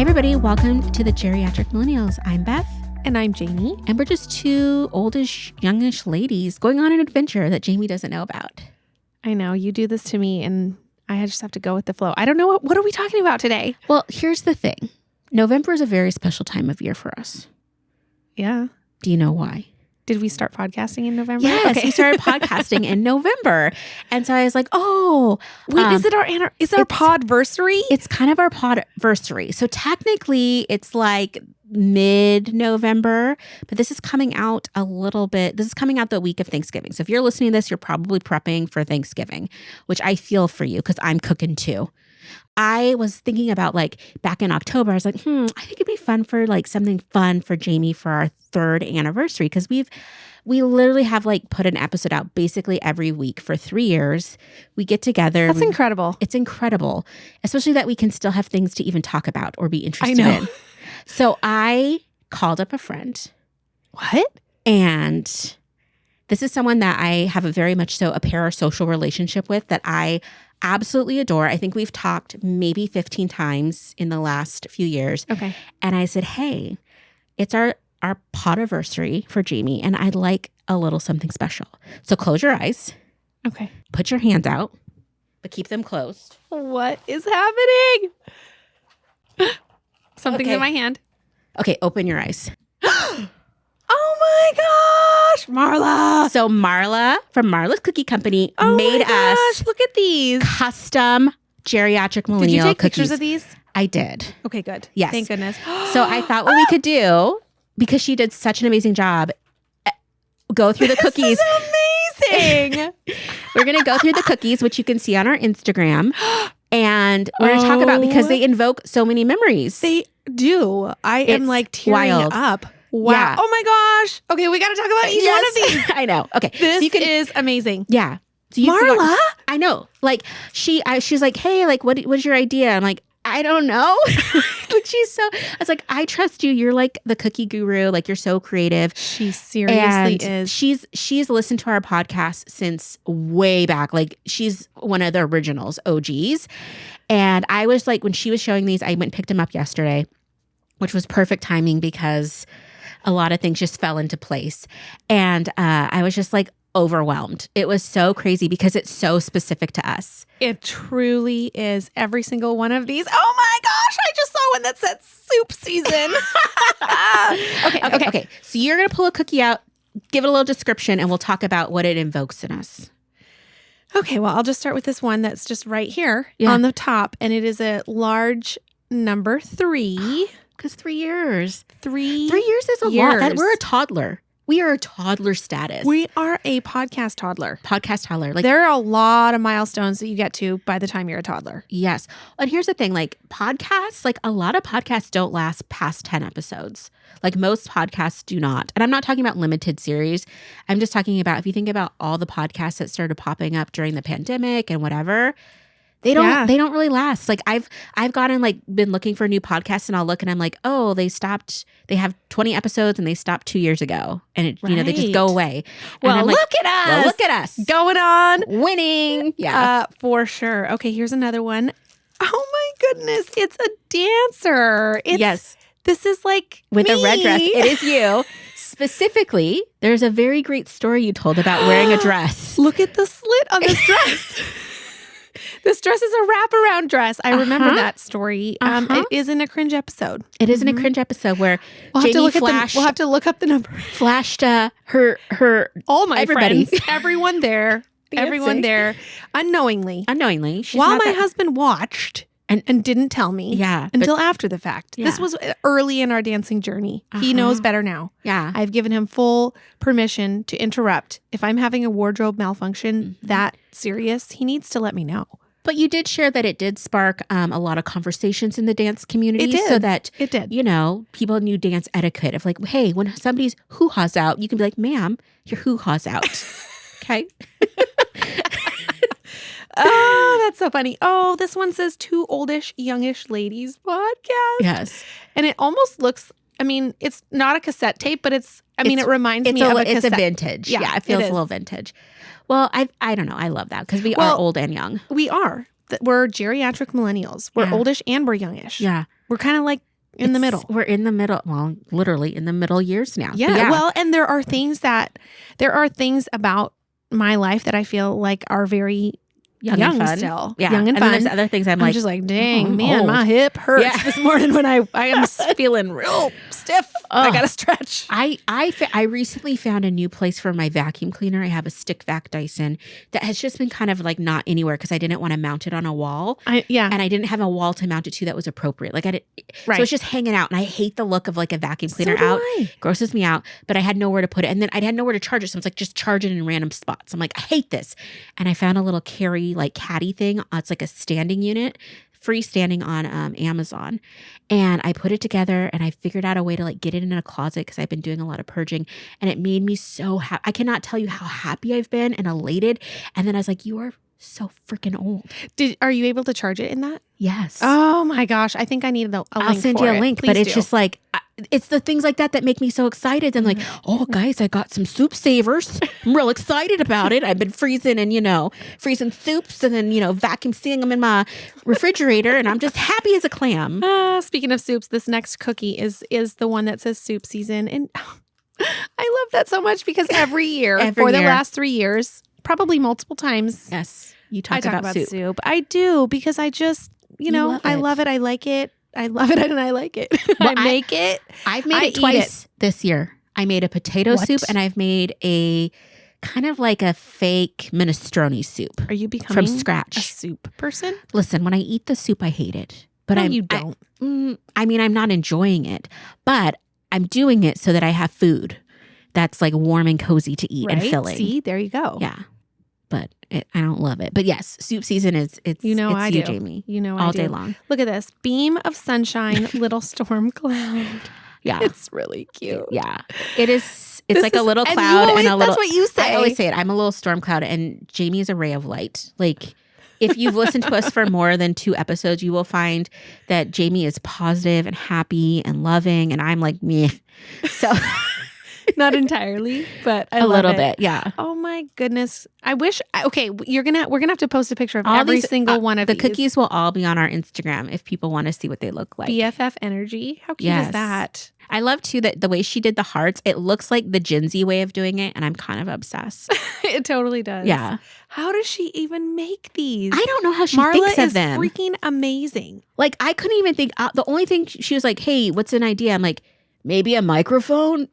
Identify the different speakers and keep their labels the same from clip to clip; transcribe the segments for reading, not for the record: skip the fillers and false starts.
Speaker 1: everybody, welcome to the Geriatric Millennials. I'm Beth.
Speaker 2: And I'm Jayme.
Speaker 1: And we're just two oldish, youngish ladies going on an adventure that Jayme doesn't know about.
Speaker 2: I know, you do this to me and I just have to go with the flow. I don't know, what are we talking about today?
Speaker 1: Well, here's the thing. November is a very special time of year for us.
Speaker 2: Yeah.
Speaker 1: Do you know why?
Speaker 2: Did we start podcasting in November?
Speaker 1: Yes, we started podcasting in November. And so I was like, oh.
Speaker 2: Wait, is it our podversary?
Speaker 1: It's kind of our podversary. So technically it's like mid-November, but this is coming out this is coming out the week of Thanksgiving. So if you're listening to this, you're probably prepping for Thanksgiving, which I feel for you because I'm cooking too. I was thinking about like back in October, I was like, I think it'd be fun for like something fun for Jayme for our 3rd anniversary because we literally have like put an episode out basically every week for 3 years. We get together.
Speaker 2: That's incredible.
Speaker 1: It's incredible, especially that we can still have things to even talk about or be interested
Speaker 2: I know.
Speaker 1: in. So I called up a friend.
Speaker 2: What?
Speaker 1: And this is someone that I have a very much so a parasocial relationship with that I absolutely adore. I think we've talked maybe 15 times in the last few years.
Speaker 2: Okay.
Speaker 1: And I said, hey, it's our podiversary for Jayme, and I'd like a little something special. So close your eyes.
Speaker 2: Okay.
Speaker 1: Put your hands out, but keep them closed.
Speaker 2: What is happening? Something's in my hand.
Speaker 1: Okay, open your eyes.
Speaker 2: Oh my gosh, Marla.
Speaker 1: So Marla from Marla's Cookie Company made us
Speaker 2: look at these.
Speaker 1: custom geriatric millennial
Speaker 2: Did you take
Speaker 1: cookies.
Speaker 2: pictures of these?
Speaker 1: I did.
Speaker 2: Okay, good.
Speaker 1: Yes.
Speaker 2: Thank goodness.
Speaker 1: So I thought what we could do, because she did such an amazing job, go through the cookies.
Speaker 2: This is amazing.
Speaker 1: We're going to go through the cookies, which you can see on our Instagram. And we're going to talk about because they invoke so many memories.
Speaker 2: They do. I am like tearing up. Wow.
Speaker 1: Yeah.
Speaker 2: Oh my gosh. Okay, we got to talk about each one of these.
Speaker 1: I know. Okay.
Speaker 2: This is amazing.
Speaker 1: Yeah. So
Speaker 2: Marla?
Speaker 1: I know. Like she's like, hey, like what's your idea? I'm like, I don't know. Like I was like, I trust you. You're like the cookie guru. Like you're so creative.
Speaker 2: She seriously is.
Speaker 1: She's listened to our podcast since way back. Like she's one of the originals, OGs. And I was like, when she was showing these, I went and picked them up yesterday, which was perfect timing because a lot of things just fell into place. And I was just like overwhelmed. It was so crazy because it's so specific to us.
Speaker 2: It truly is. Every single one of these. Oh my gosh, I just saw one that said soup season. Okay.
Speaker 1: So you're going to pull a cookie out, give it a little description, and we'll talk about what it invokes in us.
Speaker 2: Okay, well, I'll just start with this one that's just right here on the top. And it is a large number 3.
Speaker 1: Because 3 years.
Speaker 2: 3
Speaker 1: years is a lot. We're a toddler. We are a toddler status.
Speaker 2: We are a podcast toddler.
Speaker 1: Like
Speaker 2: there are a lot of milestones that you get to by the time you're a toddler.
Speaker 1: Yes. And here's the thing, like podcasts, like a lot of podcasts don't last past 10 episodes. Like most podcasts do not. And I'm not talking about limited series. I'm just talking about if you think about all the podcasts that started popping up during the pandemic and whatever, they don't really last. Like I've gone and like been looking for new podcasts and I'll look and I'm like, oh, they have 20 episodes and they stopped 2 years ago. And it, they just go away.
Speaker 2: Well,
Speaker 1: like,
Speaker 2: look at us. Going on.
Speaker 1: Winning. Yeah.
Speaker 2: For sure. Okay, here's another one. Oh my goodness. It's a dancer.
Speaker 1: Yes.
Speaker 2: This is like
Speaker 1: with
Speaker 2: me.
Speaker 1: a red dress. It is you. Specifically, there's a very great story you told about wearing a dress.
Speaker 2: Look at the slit on this dress. This dress is a wraparound dress. I remember that story. It is in a cringe episode.
Speaker 1: It is in a cringe episode where
Speaker 2: we'll
Speaker 1: Jayme
Speaker 2: we'll have to look up the number.
Speaker 1: Flashed her
Speaker 2: all my
Speaker 1: everybody.
Speaker 2: Friends, everyone there, everyone there, unknowingly,
Speaker 1: while
Speaker 2: my husband watched and didn't tell me.
Speaker 1: Yeah,
Speaker 2: until after the fact. Yeah. This was early in our dancing journey. He knows better now.
Speaker 1: Yeah,
Speaker 2: I've given him full permission to interrupt if I'm having a wardrobe malfunction that serious. He needs to let me know.
Speaker 1: But you did share that it did spark a lot of conversations in the dance community.
Speaker 2: It did.
Speaker 1: So that,
Speaker 2: it did.
Speaker 1: People knew dance etiquette of like, hey, when somebody's hoo-ha's out, you can be like, ma'am, your hoo-ha's out. Okay.
Speaker 2: Oh, that's so funny. Oh, this one says Two Oldish, Youngish Ladies podcast.
Speaker 1: Yes.
Speaker 2: And it almost looks, it's not a cassette tape, but it reminds me of a cassette.
Speaker 1: It's a vintage. Yeah, it feels a little vintage. Well, I don't know. I love that because we are old and young.
Speaker 2: We are. We're geriatric millennials. We're oldish and we're youngish.
Speaker 1: Yeah.
Speaker 2: We're kind of like in the middle.
Speaker 1: We're in the middle. Well, literally in the middle years now.
Speaker 2: Yeah. Well, and there are things about my life that I feel like are very young
Speaker 1: and fun.
Speaker 2: Still.
Speaker 1: Yeah.
Speaker 2: Young and fun.
Speaker 1: Then there's other things I'm like,
Speaker 2: just like, dang,
Speaker 1: I'm
Speaker 2: man,
Speaker 1: old.
Speaker 2: my hip hurts this morning when I am feeling real stiff. I got to stretch.
Speaker 1: I recently found a new place for my vacuum cleaner. I have a stick vac Dyson that has just been kind of like not anywhere because I didn't want to mount it on a wall. And I didn't have a wall to mount it to that was appropriate. Like I didn't, so it's just hanging out. And I hate the look of like a vacuum cleaner out. Grosses me out. But I had nowhere to put it. And then I had nowhere to charge it. So I was like, just charge it in random spots. I'm like, I hate this. And I found a little carry like caddy thing. It's like a standing unit, freestanding on Amazon. And I put it together and I figured out a way to like get it in a closet because I've been doing a lot of purging. And it made me so happy. I cannot tell you how happy I've been and elated. And then I was like, you are so freaking old.
Speaker 2: Are you able to charge it in that?
Speaker 1: Yes.
Speaker 2: Oh my gosh. I think I need a link.
Speaker 1: I'll send you a link, but it's just like, it's the things like that that make me so excited. And like, oh guys, I got some soup savers. I'm real excited about it. I've been freezing and, freezing soups and then, vacuum sealing them in my refrigerator. And I'm just happy as a clam.
Speaker 2: Speaking of soups, this next cookie is the one that says soup season. And I love that so much because every year the last 3 years, probably multiple times.
Speaker 1: Yes. You talk about
Speaker 2: soup. I do because I just, I love it. I like it. I love it and I like it.
Speaker 1: Well,
Speaker 2: I make it.
Speaker 1: I've made it twice this year. I made a potato soup and I've made a kind of like a fake minestrone soup.
Speaker 2: Are you becoming
Speaker 1: from scratch
Speaker 2: a soup person?
Speaker 1: Listen, when I eat the soup, I hate it. But
Speaker 2: you don't.
Speaker 1: I'm not enjoying it, but I'm doing it so that I have food that's like warm and cozy to eat and filling.
Speaker 2: See, there you go.
Speaker 1: Yeah. But I don't love it. But yes, soup season it's
Speaker 2: I do.
Speaker 1: Jayme.
Speaker 2: All
Speaker 1: day long.
Speaker 2: Look at this. Beam of sunshine, little storm cloud.
Speaker 1: Yeah.
Speaker 2: It's really cute.
Speaker 1: Yeah. It is. It's like a little cloud and a little.
Speaker 2: That's what you say.
Speaker 1: I always say it. I'm a little storm cloud and Jayme is a ray of light. Like if you've listened to us for more than 2 episodes, you will find that Jayme is positive and happy and loving. And I'm like, meh. So...
Speaker 2: Not entirely, but
Speaker 1: a little bit, yeah.
Speaker 2: Oh my goodness! I wish. Okay, we're gonna have to post a picture of every single one of
Speaker 1: the
Speaker 2: these.
Speaker 1: cookies. Will all be on our Instagram if people want to see what they look like.
Speaker 2: BFF energy. How cute is that?
Speaker 1: I love too that the way she did the hearts. It looks like the Gen Z way of doing it, and I'm kind of obsessed.
Speaker 2: It totally does.
Speaker 1: Yeah.
Speaker 2: How does she even make these?
Speaker 1: I don't know how she
Speaker 2: Marla
Speaker 1: thinks of them.
Speaker 2: Marla is freaking amazing.
Speaker 1: Like I couldn't even think. The only thing she was like, "Hey, what's an idea?" I'm like, maybe a microphone.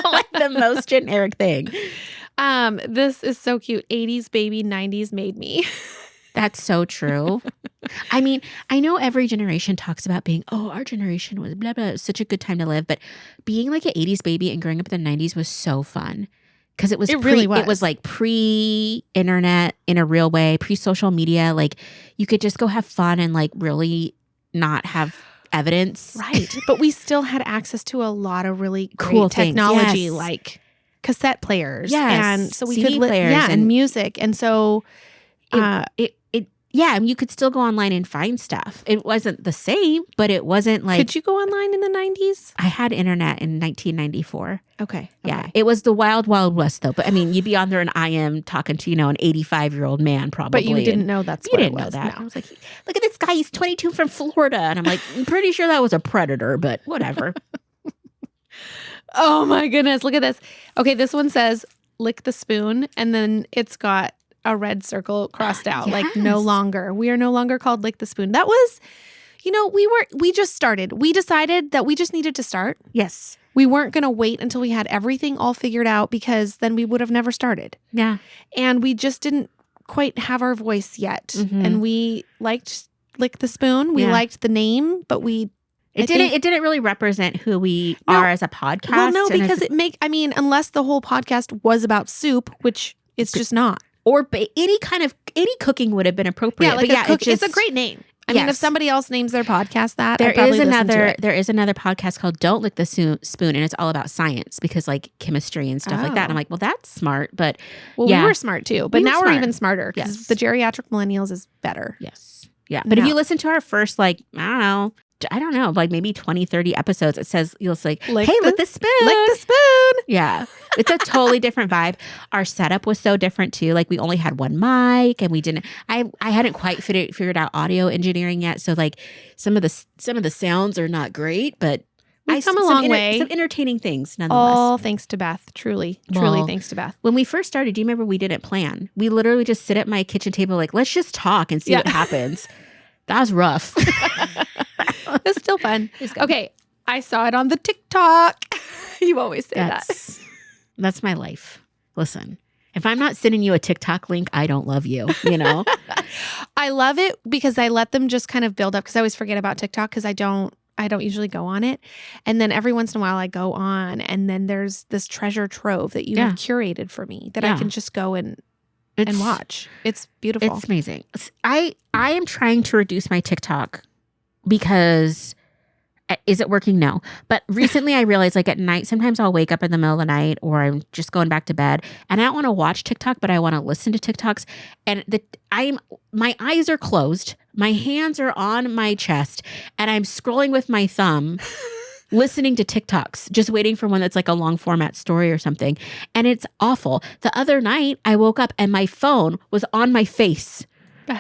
Speaker 1: Like the most generic thing.
Speaker 2: This is so cute. 80s baby, 90s made me.
Speaker 1: That's so true. I mean, I know every generation talks about being, our generation was blah, blah. It was such a good time to live. But being like an 80s baby and growing up in the 90s was so fun. Because it really was. It was like pre-internet in a real way, pre-social media. Like you could just go have fun and like really not have evidence.
Speaker 2: Right. But we still had access to a lot of really cool technology like cassette players.
Speaker 1: Yes.
Speaker 2: And so we
Speaker 1: CD
Speaker 2: could
Speaker 1: players
Speaker 2: and music. And so
Speaker 1: you could still go online and find stuff. It wasn't the same, but it wasn't like...
Speaker 2: Could you go online in the 90s?
Speaker 1: I had internet in 1994.
Speaker 2: Okay.
Speaker 1: Yeah. It was the wild, wild west though. But I mean, you'd be on there and I am talking to, an 85-year-old man probably.
Speaker 2: But you didn't know that's what it was.
Speaker 1: You didn't know that.
Speaker 2: No.
Speaker 1: I was like, look at this guy. He's 22 from Florida. And I'm like, I'm pretty sure that was a predator, but whatever.
Speaker 2: Oh my goodness. Look at this. Okay. This one says, lick the spoon. And then it's got a red circle crossed out.
Speaker 1: Yes.
Speaker 2: Like no longer. We are no longer called lick the spoon. That was, we just started. We decided that we just needed to start.
Speaker 1: Yes.
Speaker 2: We weren't going to wait until we had everything all figured out because then we would have never started.
Speaker 1: Yeah.
Speaker 2: And we just didn't quite have our voice yet.
Speaker 1: Mm-hmm.
Speaker 2: And we liked Lick the Spoon. We liked the name, but
Speaker 1: it didn't really represent who we are as a podcast.
Speaker 2: Well, no, because unless the whole podcast was about soup, which it's just not.
Speaker 1: Or any cooking would have been appropriate.
Speaker 2: Yeah, it's a great name. I mean, if somebody else names their podcast that,
Speaker 1: there is another podcast called Don't Lick the Spoon, and it's all about science because like chemistry and stuff like that. And I'm like, well, that's smart, but
Speaker 2: we were smart too. But now we're even smarter because the Geriatric Millennials is better.
Speaker 1: Yes. Yeah. But if you listen to our first, like, I don't know, like maybe 20, 30 episodes, it says, you'll say, hey, lick the spoon.
Speaker 2: Lick the spoon.
Speaker 1: Yeah. It's a totally different vibe. Our setup was so different too. Like we only had one mic and we didn't, I hadn't quite figured out audio engineering yet. So like some of the sounds are not great, but
Speaker 2: We've come a long way.
Speaker 1: Some entertaining things nonetheless.
Speaker 2: All thanks to Beth. Truly thanks to Beth.
Speaker 1: When we first started, do you remember we didn't plan? We literally just sit at my kitchen table like, let's just talk and see what happens. That was rough.
Speaker 2: It's still fun. Okay. I saw it on the TikTok. You always say that.
Speaker 1: That's my life. Listen, if I'm not sending you a TikTok link, I don't love you, you know?
Speaker 2: I love it because I let them just kind of build up because I always forget about TikTok because I don't usually go on it. And then every once in a while I go on and then there's this treasure trove that you have curated for me that I can just go and watch. It's beautiful.
Speaker 1: It's amazing. I am trying to reduce my TikTok because is it working? No. But recently I realized like at night, sometimes I'll wake up in the middle of the night or I'm just going back to bed and I don't want to watch TikTok, but I want to listen to TikToks. And my eyes are closed. My hands are on my chest and I'm scrolling with my thumb, listening to TikToks, just waiting for one that's like a long format story or something. And it's awful. The other night I woke up and my phone was on my face.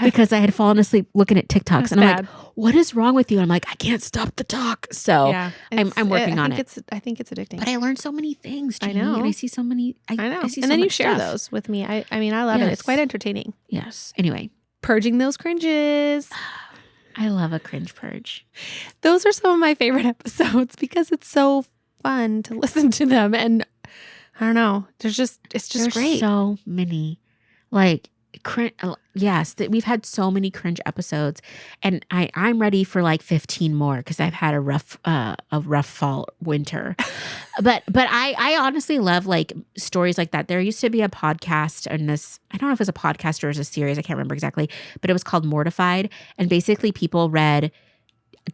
Speaker 1: Because I had fallen asleep looking at TikToks.
Speaker 2: That's
Speaker 1: and I'm
Speaker 2: bad.
Speaker 1: like, what is wrong with you? And I'm like, I can't stop the talk. So I'm working on it.
Speaker 2: I think it's addicting.
Speaker 1: But I learned so many things, Jayme,
Speaker 2: I know.
Speaker 1: And I see so many. I
Speaker 2: know.
Speaker 1: I see
Speaker 2: and
Speaker 1: so
Speaker 2: then you
Speaker 1: much
Speaker 2: share
Speaker 1: stuff.
Speaker 2: those with me. I mean, I love it. It's quite entertaining.
Speaker 1: Yes. Anyway.
Speaker 2: Purging those cringes.
Speaker 1: I love a cringe purge.
Speaker 2: Those are some of my favorite episodes because it's so fun to listen to them. And I don't know. It's just great.
Speaker 1: So many. Like, yes, we've had so many cringe episodes, and I'm ready for like 15 more because I've had a rough fall winter. but I honestly love like stories like that. There used to be a podcast and this, I don't know if it was a podcast or it was a series, I can't remember exactly, but it was called Mortified, and basically people read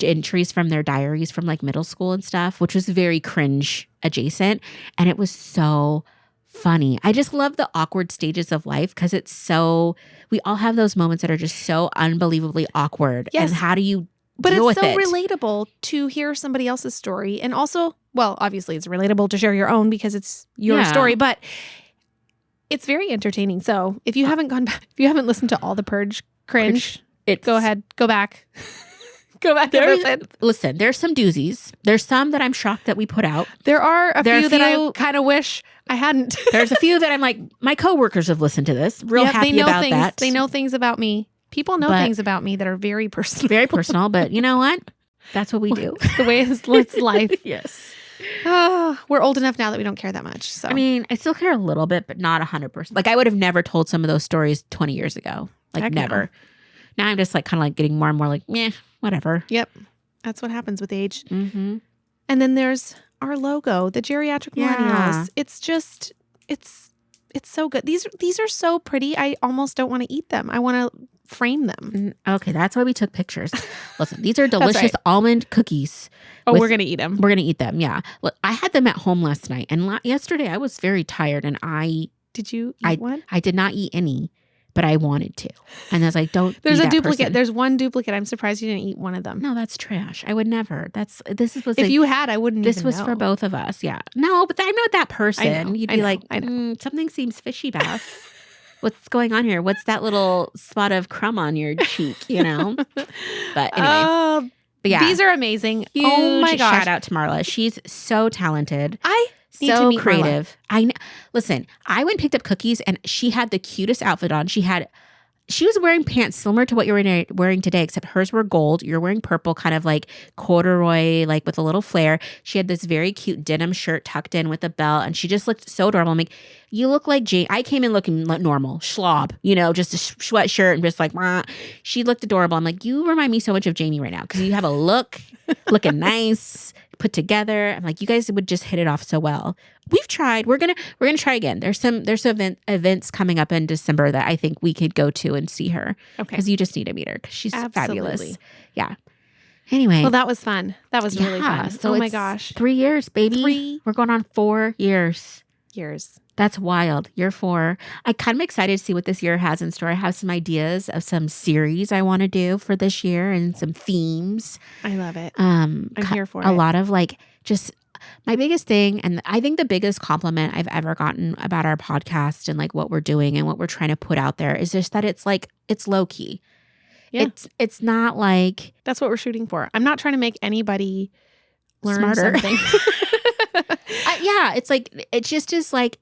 Speaker 1: entries from their diaries from like middle school and stuff, which was very cringe adjacent, and it was so funny. I just love the awkward stages of life because it's so, we all have those moments that are just so unbelievably awkward.
Speaker 2: Yes.
Speaker 1: And how do you
Speaker 2: But
Speaker 1: deal
Speaker 2: it's
Speaker 1: with
Speaker 2: so
Speaker 1: it?
Speaker 2: relatable to hear somebody else's story. And also, well, obviously it's relatable to share your own because it's your story, but it's very entertaining. So if you haven't gone back, if you haven't listened to all the Purge cringe, go ahead, go back. Go back and
Speaker 1: listen, there's some doozies. There's some that I'm shocked that we put out.
Speaker 2: There are a few that I kind of wish I hadn't.
Speaker 1: There's a few that I'm like, my coworkers have listened to this. Real happy about that.
Speaker 2: They know things about me. People know things about me that are very personal.
Speaker 1: Very personal, but you know what? That's what we do.
Speaker 2: The way it's life.
Speaker 1: Yes.
Speaker 2: We're old enough now that we don't care that much. So
Speaker 1: I mean, I still care a little bit, but not 100%. Like I would have never told some of those stories 20 years ago. Like never. Now I'm just like kind of like getting more and more like, meh, whatever.
Speaker 2: Yep. That's what happens with age.
Speaker 1: Mm-hmm.
Speaker 2: And then there's our logo, the Geriatric Millennials. It's just, it's so good. These are so pretty. I almost don't want to eat them. I want to frame them.
Speaker 1: Okay, that's why we took pictures. Listen, these are delicious almond cookies.
Speaker 2: We're going to eat them.
Speaker 1: We're going to eat them, yeah. Look, I had them at home last night. And yesterday I was very tired and
Speaker 2: Did you eat one?
Speaker 1: I did not eat any. But I wanted to. And I was like, don't
Speaker 2: There's
Speaker 1: be
Speaker 2: a duplicate.
Speaker 1: Person.
Speaker 2: There's one duplicate. I'm surprised you didn't eat one of them.
Speaker 1: No, that's trash. I would never. If
Speaker 2: you had, I wouldn't
Speaker 1: This
Speaker 2: even
Speaker 1: was
Speaker 2: know.
Speaker 1: for both of us. Yeah. No, but I'm not that person. You'd be like, something seems fishy, Beth. What's going on here? What's that little spot of crumb on your cheek, you know? But anyway. But yeah.
Speaker 2: These are amazing.
Speaker 1: Huge
Speaker 2: oh my gosh.
Speaker 1: Shout out to Marla. She's so talented.
Speaker 2: Need to meet
Speaker 1: creative.
Speaker 2: Marla.
Speaker 1: Listen, I went and picked up cookies and she had the cutest outfit on. She was wearing pants similar to what you're wearing today, except hers were gold. You're wearing purple, kind of like corduroy, like with a little flare. She had this very cute denim shirt tucked in with a belt, and she just looked so adorable. I'm like, you look like Jayme. I came in looking like normal, schlob, just a sweatshirt and just like, Wah. She looked adorable. I'm like, you remind me so much of Jayme right now because you have a look, looking nice, put together. I'm like, you guys would just hit it off so well. We've tried. We're gonna try again. There's events coming up in December that I think we could go to and see her. Okay, because you just need to meet her because she's fabulous. Yeah. Anyway,
Speaker 2: well, that was fun. That was really fun.
Speaker 1: So
Speaker 2: oh my gosh,
Speaker 1: 3 years, baby. We're going on 4 years. That's wild. Year 4. I'm kind of excited to see what this year has in store. I have some ideas of some series I want to do for this year and some themes.
Speaker 2: I love it. I'm here for it.
Speaker 1: A lot of like just My biggest thing, and I think the biggest compliment I've ever gotten about our podcast and like what we're doing and what we're trying to put out there is just that it's like, it's low key.
Speaker 2: Yeah.
Speaker 1: It's not like
Speaker 2: That's what we're shooting for. I'm not trying to make anybody learn
Speaker 1: smarter.
Speaker 2: something.
Speaker 1: Yeah, it's like, it just is like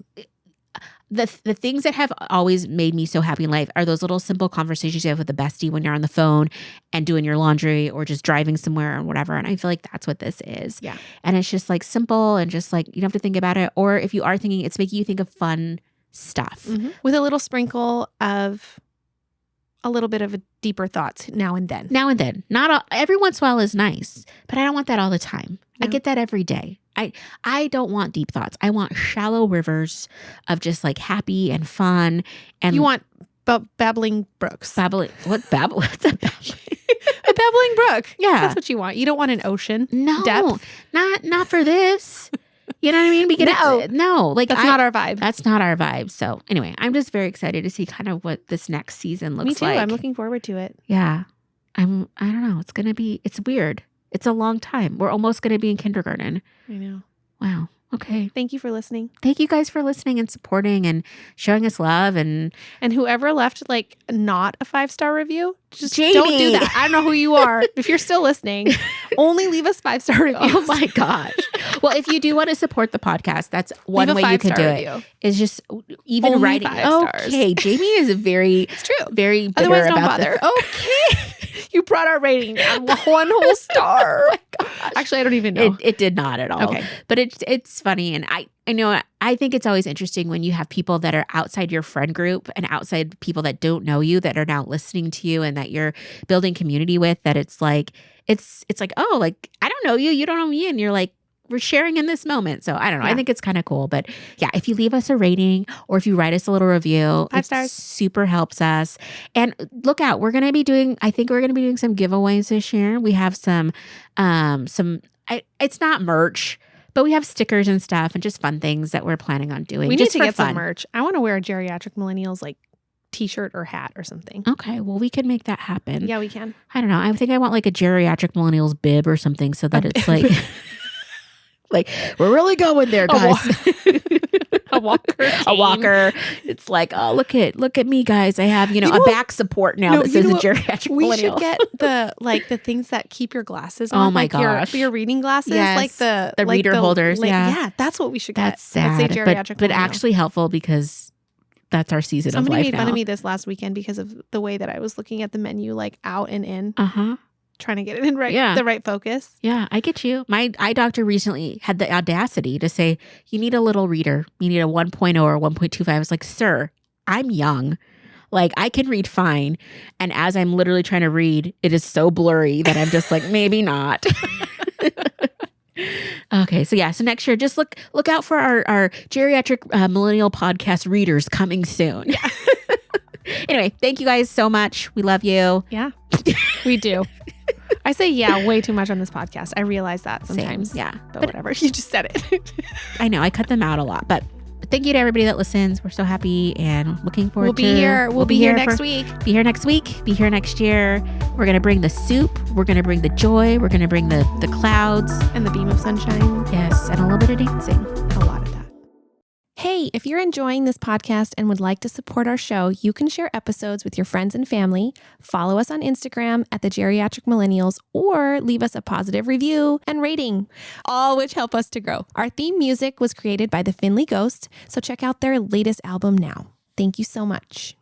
Speaker 1: the things that have always made me so happy in life are those little simple conversations you have with the bestie when you're on the phone and doing your laundry or just driving somewhere or whatever. And I feel like that's what this is.
Speaker 2: Yeah.
Speaker 1: And it's just like simple and just like you don't have to think about it. Or if you are thinking, it's making you think of fun stuff.
Speaker 2: Mm-hmm. With a little sprinkle of a little bit of a deeper thoughts now and then.
Speaker 1: Now and then. Not all, every once in a while is nice, but I don't want that all the time.
Speaker 2: No.
Speaker 1: I get that every day. I don't want deep thoughts. I want shallow rivers of just like happy and fun. And
Speaker 2: you want babbling brooks.
Speaker 1: Babbling. What babble? What's a babbling?
Speaker 2: A babbling brook.
Speaker 1: Yeah.
Speaker 2: That's what you want. You don't want an ocean.
Speaker 1: No,
Speaker 2: depth.
Speaker 1: not for this. You know what I mean? No, like
Speaker 2: that's not our vibe.
Speaker 1: That's not our vibe. So anyway, I'm just very excited to see kind of what this next season looks like.
Speaker 2: Me too. I'm looking forward to it.
Speaker 1: Yeah. I don't know. It's weird. It's a long time. We're almost going to be in kindergarten.
Speaker 2: I know.
Speaker 1: Wow. Okay.
Speaker 2: Thank you for listening.
Speaker 1: Thank you guys for listening and supporting and showing us love. And
Speaker 2: whoever left like not a 5-star review, just
Speaker 1: Jayme.
Speaker 2: don't do that. I don't know who you are. If you're still listening, only leave us 5-star reviews.
Speaker 1: oh my gosh. Well, if you do want to support the podcast, that's one way you can do it. Is just even
Speaker 2: only
Speaker 1: writing.
Speaker 2: 5 stars.
Speaker 1: Okay. Jayme is
Speaker 2: It's true.
Speaker 1: very bitter
Speaker 2: Otherwise, don't
Speaker 1: about
Speaker 2: bother.
Speaker 1: this.
Speaker 2: Okay. You brought our rating down 1 whole star. Oh my gosh. Actually, I don't even know.
Speaker 1: It did not at all.
Speaker 2: Okay.
Speaker 1: But it's funny. And I know, I think it's always interesting when you have people that are outside your friend group and outside people that don't know you that are now listening to you and that you're building community with, that it's like, oh, like, I don't know you, you don't know me. And you're like, we're sharing in this moment. So I don't know.
Speaker 2: Yeah.
Speaker 1: I think it's kind of cool. But yeah, if you leave us a rating or if you write us a little review,
Speaker 2: 5 stars.
Speaker 1: Super helps us. And look out, we're going to be doing some giveaways this year. We have some it's not merch, but we have stickers and stuff and just fun things that we're planning on doing.
Speaker 2: We need to get
Speaker 1: fun.
Speaker 2: some merch. I want to wear a Geriatric Millennials like t-shirt or hat or something.
Speaker 1: Okay, well, we can make that happen.
Speaker 2: Yeah, we can.
Speaker 1: I don't know. I think I want like a Geriatric Millennials bib or something so that it's like... Like, we're really going there, guys.
Speaker 2: A walker.
Speaker 1: A walker. It's like, oh, look at me, guys. I have, a back support now that says a geriatric millennial.
Speaker 2: We should get the things that keep your glasses on.
Speaker 1: Oh my gosh.
Speaker 2: Your reading glasses.
Speaker 1: Yes.
Speaker 2: Like the
Speaker 1: reader holders.
Speaker 2: Yeah, that's what we should get.
Speaker 1: That's sad.
Speaker 2: Let's say geriatric
Speaker 1: but
Speaker 2: millennial.
Speaker 1: actually helpful because that's our season of life now.
Speaker 2: Somebody made fun of me this last weekend because of the way that I was looking at the menu, like out and in.
Speaker 1: Uh-huh.
Speaker 2: Trying to get it in the right focus.
Speaker 1: Yeah, I get you. My eye doctor recently had the audacity to say, you need a little reader. You need a 1.0 or 1.25. I was like, sir, I'm young. Like, I can read fine. And as I'm literally trying to read, it is so blurry that I'm just like, maybe not. Okay, so next year, just look out for our geriatric millennial podcast readers coming soon. Yeah. Anyway, thank you guys so much. We love you.
Speaker 2: Yeah, we do. I say way too much on this podcast. I realize that sometimes.
Speaker 1: Same. Yeah.
Speaker 2: But whatever. You just said it.
Speaker 1: I know. I cut them out a lot. But thank you to everybody that listens. We're so happy and looking forward to...
Speaker 2: We'll be here next week.
Speaker 1: Be here next week. Be here next year. We're going to bring the soup. We're going to bring the joy. We're going to bring the clouds.
Speaker 2: And the beam of sunshine.
Speaker 1: Yes. And a little bit of dancing.
Speaker 2: A lot of that. Hey, if you're enjoying this podcast and would like to support our show, you can share episodes with your friends and family, follow us on Instagram at the Geriatric Millennials, or leave us a positive review and rating, all which help us to grow. Our theme music was created by the Finley Ghost, so check out their latest album now. Thank you so much.